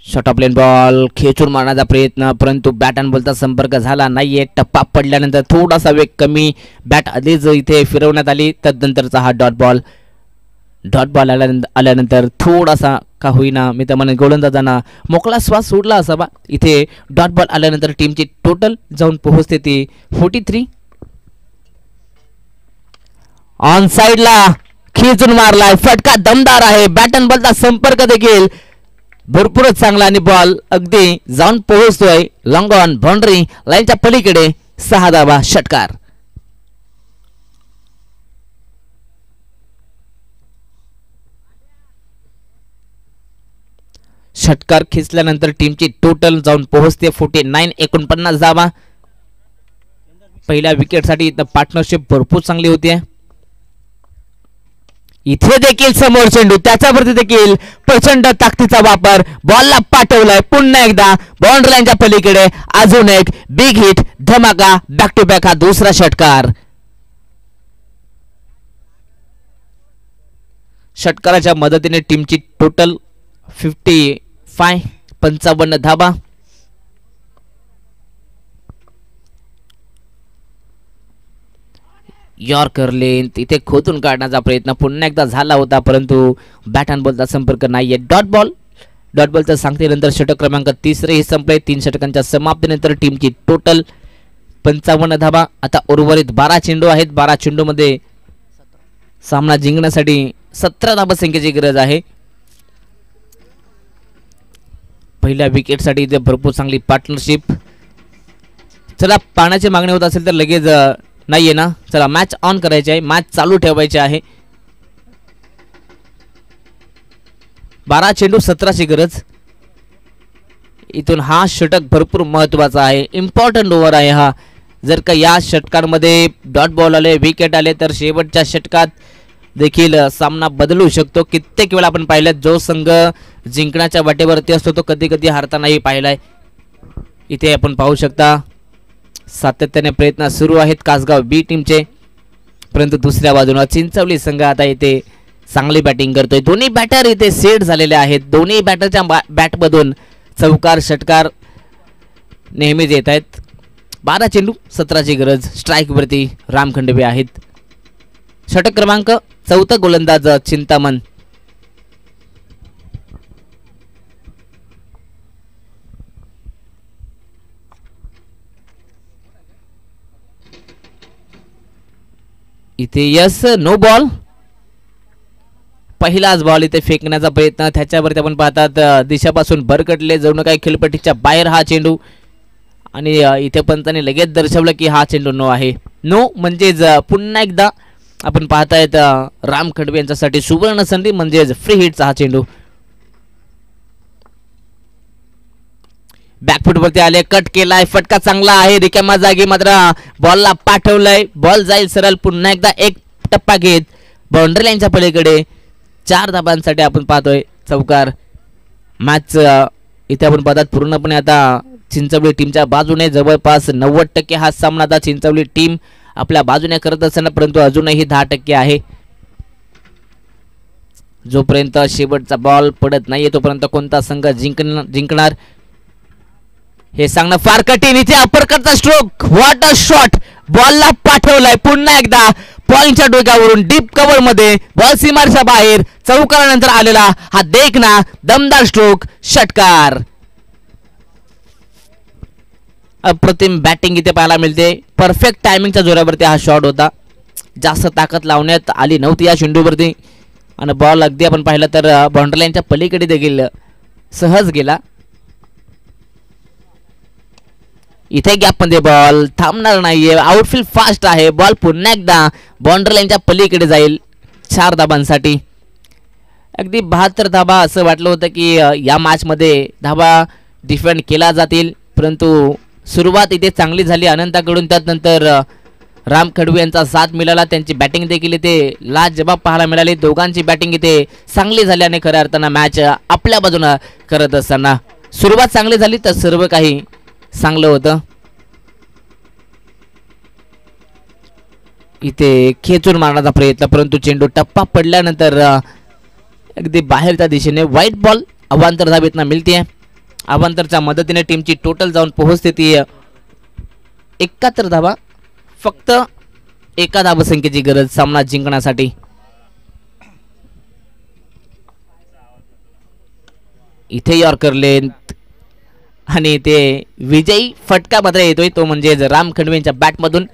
शॉर्ट ऑफ लेन बॉल खेचून मारण्याचा प्रयत्न, परंतु बॅट आणि बॉलचा संपर्क झाला नाहीये. टप्पा पडल्यानंतर थोडासा वेग कमी, बॅट आधीच इथे फिरवण्यात आली. तदनंतरचा हा डॉट बॉल आल्यानंतर थोडासा का होईना मी तर म्हणेन गोलंदाजांना मोकळा श्वास सोडला असावा. इथे डॉट बॉल आल्यानंतर टीमची टोटल जाऊन पोहोचते ती 43. ऑन साइडला खेचून मारलाय, फटका दमदार आहे. बॅट आणि बॉलचा संपर्क देखील भरपूरच चांगला आणि बॉल अगदी जाऊन पोहोचतोय लॉंग ऑन बाउंड्री लाईनच्या पलीकडे. 6 धावा, षटकार. षटकार खेचल्यानंतर टीमची टोटल जाऊन पोहोचते 49, 49 धावा. पहिल्या विकेटसाठी इथं पार्टनरशिप भरपूर चांगली होती. इथे देखील समोर चेंडू, त्याच्यावरती देखील प्रचंड ताकदीचा वापर, बॉलला पाठवलाय पुन्हा एकदा बाउंड्री लाईनच्या पलीकडे. अजून एक बिग हिट, धमाका, बॅक टू बॅक हा दुसरा षटकार. षटकाराच्या मदतीने टीमची टोटल 55 धावा. यॉर्कर लेन तिथे खोदून काढण्याचा प्रयत्न पुन्हा एकदा झाला होता, परंतु बॅट अँड बॉलचा संपर्क नाहीये. डॉट बॉलच्या सांगतेनंतर षटक क्रमांक 3 हे संपले. 3 षटकांच्या समाप्तीनंतर टीमची टोटल 55 धावा. आता उर्वरित 12 चेंडू आहेत. 12 चेंडूमध्ये सामना जिंकण्यासाठी 17 धावा संख्येची गरज आहे. पहिल्या विकेटसाठी इथे भरपूर चांगली पार्टनरशिप. चला, पाण्याची मागणी होत असेल तर लगेच नाहीये ना, चला मॅच ऑन करायची आहे, मॅच चालू ठेवायची आहे. 12 चेंडू 17ची गरज. इथून हा षटक भरपूर महत्वाचा आहे, इम्पॉर्टंट ओव्हर आहे हा. जर का या षटकांमध्ये डॉट बॉल आले, विकेट आले तर शेवटच्या षटकात देखील सामना बदलू शकतो. कित्येक वेळा आपण पाहिलं जो संघ जिंकण्याच्या वाटेवरती असतो तो कधी कधी हारतानाही पाहिलाय. इथे आपण पाहू शकता सातत्याने प्रयत्न सुरू आहेत कासगाव बी टीमचे, परंतु दुसऱ्या बाजूला चिंचवली संघ आता इथे चांगली बॅटिंग करतोय. दोन्ही बॅटर इथे सेट झालेले आहेत. दोन्ही बॅटरच्या बॅटमधून चौकार षटकार नेहमीच येत आहेत. 12 चेंडू 17ची गरज. स्ट्राईकवरती राम खंडवे आहेत. षटक क्रमांक 4 गोलंदाज चिंतामण. इथे यस नो बॉल. पहिलाच बॉल इथे फेकण्याचा प्रयत्न, त्याच्यावरती आपण पाहतात दिशापासून भरकटले, जणू काही खेळपट्टीच्या बाहेर हा चेंडू. आणि इथे पंतांनी लगेच दर्शवलं की हा चेंडू नो आहे. नो म्हणजेच पुन्हा एकदा आपण पाहतायत राम खंडवे यांच्यासाठी सुवर्ण संधी, म्हणजेच फ्री हिटचा हा चेंडू. बॅकफुटवरती आले, कट केलाय, फटका चांगला आहे. रिकाम्या जागी मात्र बॉलला पाठवलंय, बॉल जाईल सरळ. पुन्हा एकदा एक टप्पा घेत बाउंड्री लाईनच्या पलीकडे 4 धाबांसाठी आपण पाहतोय चौकार. मॅच इथे आपण पाहतात पूर्णपणे आता चिंचवली टीमच्या बाजूने. जवळपास 90% हा सामना आता चिंचवली टीम आपल्या बाजूने करत असताना, परंतु अजूनही 10% आहे. जोपर्यंत शेवटचा बॉल पडत नाहीये तोपर्यंत कोणता संघ जिंकणार हे सांगणं फार कठीण. इथे अपरकटचा स्ट्रोक, व्हॉट अ शॉट. बॉलला पाठवलाय पुन्हा एकदा पॉइंटच्या डोक्यावरून डीप कव्हर मध्ये, बॉल सीमारेषा बाहेर. चौकारानंतर आलेला हा देखना दमदार स्ट्रोक, षटकार. अप्रतिम बॅटिंग इथे पाहायला मिळते. परफेक्ट टायमिंगच्या जोरावरती हा शॉट होता. जास्त ताकद लावण्यात आली नव्हती या चेंडूवरती आणि बॉल अगदी आपण पाहिलं तर बाउंड्री लाईनच्या पलीकडे देखील सहज गेला. इथे गॅपमध्ये बॉल थांबणार नाहीये. आउटफील्ड फास्ट आहे. बॉल पुन्हा एकदा बाउंड्री लाईनच्या पलीकडे जाईल 4 धाबांसाठी. अगदी 72 धाबा असं वाटलं होतं की या मॅचमध्ये धाबा डिफेंड केला जातील, परंतु सुरुवात इथे चांगली झाली अनंताकडून. त्यानंतर राम खडवे यांचा साथ मिळाला. त्यांची बॅटिंग देखील इथे लाजवाब पाहायला मिळाली. दोघांची बॅटिंग इथे चांगली झाली आणि खऱ्या अर्थानं मॅच आपल्या बाजूनं करत असताना सुरुवात चांगली झाली तर सर्व काही चांगलं होतं. इथे खेचून मारण्याचा प्रयत्न, परंतु चेंडू टप्पा पडल्यानंतर अगदी बाहेरच्या दिशेने व्हाईट बॉल अवांतर धावेतनं मिळते. अवांतरच्या मदतीने टीमची टोटल जाऊन पोहोचते ती 71 धावा. फक्त एका धावसंख्येची गरज सामना जिंकण्यासाठी. इथे यॉर्कर लेंथ आणि ते विजयी फटका मात्र येतोय, तो म्हणजे राम खंडवेंच्या बॅटमधून.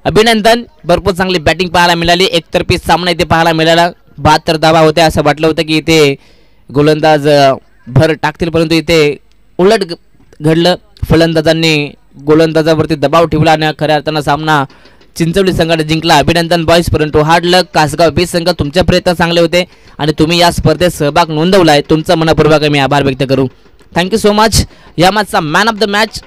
अभिनंदन, भरपूर चांगली बॅटिंग पाहायला मिळाली. एकतर्फी सामना इथे पाहायला मिळाला. 72 धावा होत्या. असं वाटलं होतं की इथे गोलंदाज भर टाकतील, परंतु इथे उलट घडलं. फलंदाजांनी गोलंदाजावरती दबाव ठेवला आणि खऱ्या अर्थानं सामना चिंचवली संघाने जिंकला. अभिनंदन बॉईज, परंतु हार्ड लक. कासगाव बी संघ, तुमचे प्रयत्न चांगले होते आणि तुम्ही या स्पर्धेत सहभाग नोंदवलाय. तुमचा मनपूर्वक मी आभार व्यक्त करू. Thank you so much. या मॅचचा मॅन ऑफ द मॅच